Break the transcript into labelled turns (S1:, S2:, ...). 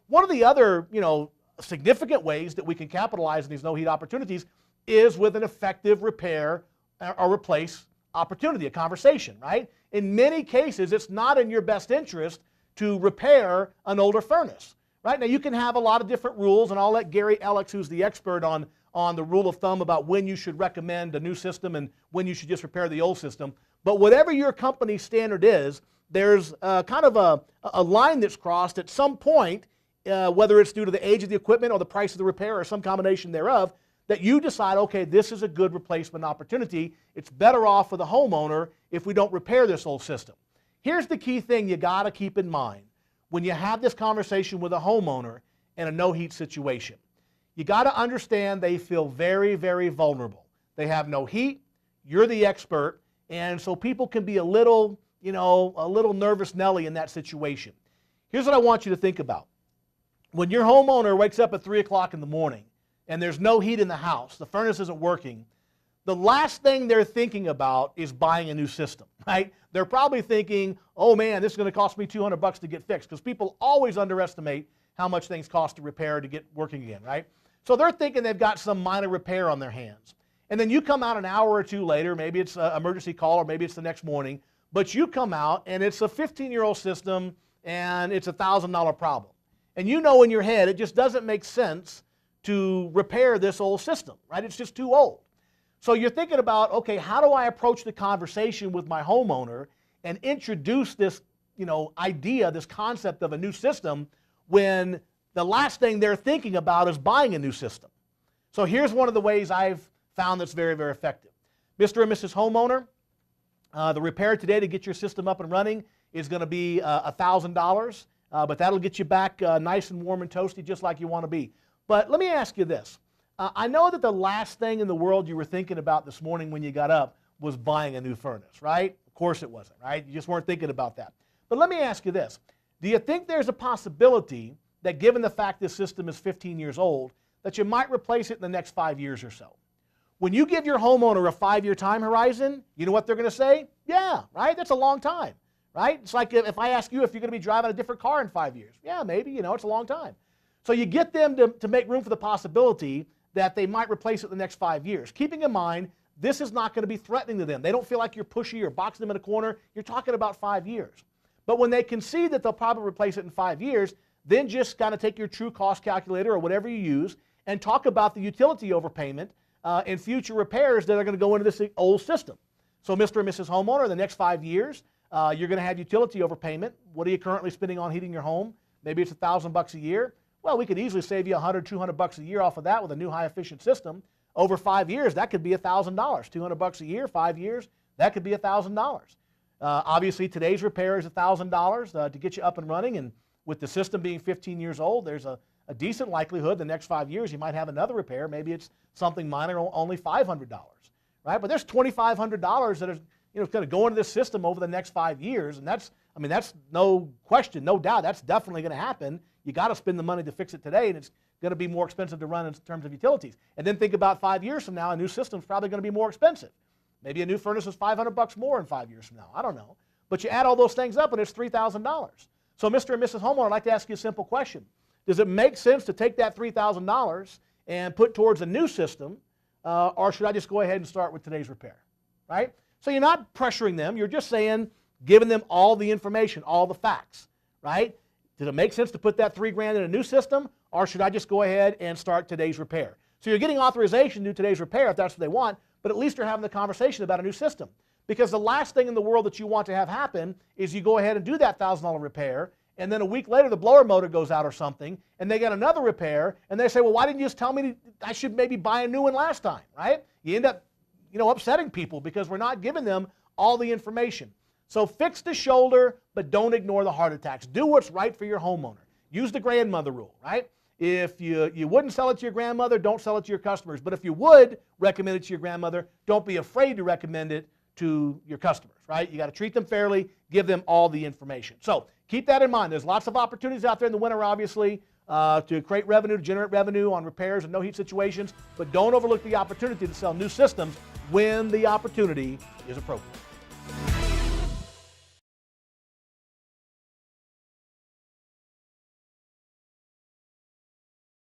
S1: One of the other, significant ways that we can capitalize on these no heat opportunities is with an effective repair or replace opportunity, a conversation, right? In many cases, it's not in your best interest to repair an older furnace, right? Now, you can have a lot of different rules, and I'll let Gary Alex, who's the expert on the rule of thumb about when you should recommend a new system and when you should just repair the old system. But whatever your company's standard is, there's kind of a line that's crossed at some point, whether it's due to the age of the equipment or the price of the repair or some combination thereof, that you decide, okay, this is a good replacement opportunity. It's better off for the homeowner if we don't repair this old system. Here's the key thing you got to keep in mind when you have this conversation with a homeowner in a no-heat situation. You got to understand they feel very, very vulnerable. They have no heat. You're the expert, and so people can be a little nervous Nelly in that situation. Here's what I want you to think about. When your homeowner wakes up at 3 o'clock in the morning and there's no heat in the house, the furnace isn't working, the last thing they're thinking about is buying a new system, right? They're probably thinking, oh man, this is going to cost me $200 to get fixed, because people always underestimate how much things cost to repair to get working again, right? So they're thinking they've got some minor repair on their hands. And then you come out an hour or two later, maybe it's an emergency call or maybe it's the next morning, but you come out and it's a 15-year-old system and it's a $1,000 problem. And you know in your head it just doesn't make sense to repair this old system, right? It's just too old. So you're thinking about, okay, how do I approach the conversation with my homeowner and introduce this, idea, this concept of a new system when the last thing they're thinking about is buying a new system? So here's one of the ways I've found that's very, very effective. Mr. and Mrs. Homeowner, the repair today to get your system up and running is going to be $1,000, but that'll get you back nice and warm and toasty just like you want to be. But let me ask you this. I know that the last thing in the world you were thinking about this morning when you got up was buying a new furnace, right? Of course it wasn't, right? You just weren't thinking about that. But let me ask you this. Do you think there's a possibility that, given the fact this system is 15 years old, that you might replace it in the next 5 years or so? When you give your homeowner a 5-year time horizon, you know what they're going to say? Yeah, right? That's a long time, right? It's like if I ask you if you're going to be driving a different car in 5 years. Yeah, maybe, it's a long time. So you get them to make room for the possibility that they might replace it in the next 5 years, keeping in mind this is not going to be threatening to them. They don't feel like you're pushy or boxing them in a corner. You're talking about 5 years. But when they can see that they'll probably replace it in 5 years, then just kind of take your true cost calculator or whatever you use and talk about the utility overpayment and future repairs that are going to go into this old system. So Mr. and Mrs. Homeowner, the next 5 years, you're going to have utility overpayment. What are you currently spending on heating your home? Maybe it's $1,000 a year. Well, we could easily save you $100, $200 a year off of that with a new high-efficient system. Over 5 years, that could be $1,000. $200 a year, 5 years, that could be $1,000. Obviously, today's repair is $1,000 to get you up and running, and with the system being 15 years old, there's a decent likelihood the next 5 years you might have another repair. Maybe it's something minor, only $500, right? But there's $2,500 that are going to go into this system over the next 5 years, and that's no question, no doubt, that's definitely going to happen. You got to spend the money to fix it today, and it's going to be more expensive to run in terms of utilities. And then think about 5 years from now, a new system's probably going to be more expensive. Maybe a new furnace is $500 more in 5 years from now. I don't know. But you add all those things up, and it's $3,000. So Mr. and Mrs. Homeowner, I'd like to ask you a simple question. Does it make sense to take that $3,000 and put towards a new system, or should I just go ahead and start with today's repair, right? So you're not pressuring them. You're just saying, giving them all the information, all the facts, right? Does it make sense to put that $3,000 in a new system, or should I just go ahead and start today's repair? So you're getting authorization to do today's repair if that's what they want, but at least you're having the conversation about a new system. Because the last thing in the world that you want to have happen is you go ahead and do that $1,000 repair, and then a week later the blower motor goes out or something, and they get another repair, and they say, well, why didn't you just tell me I should maybe buy a new one last time, right? You end up upsetting people because we're not giving them all the information. So fix the shoulder, but don't ignore the heart attacks. Do what's right for your homeowner. Use the grandmother rule, right? If you wouldn't sell it to your grandmother, don't sell it to your customers. But if you would recommend it to your grandmother, don't be afraid to recommend it to your customers, right? You got to treat them fairly, give them all the information. So keep that in mind. There's lots of opportunities out there in the winter, obviously, to create revenue, to generate revenue on repairs and no-heat situations, but don't overlook the opportunity to sell new systems when the opportunity is appropriate.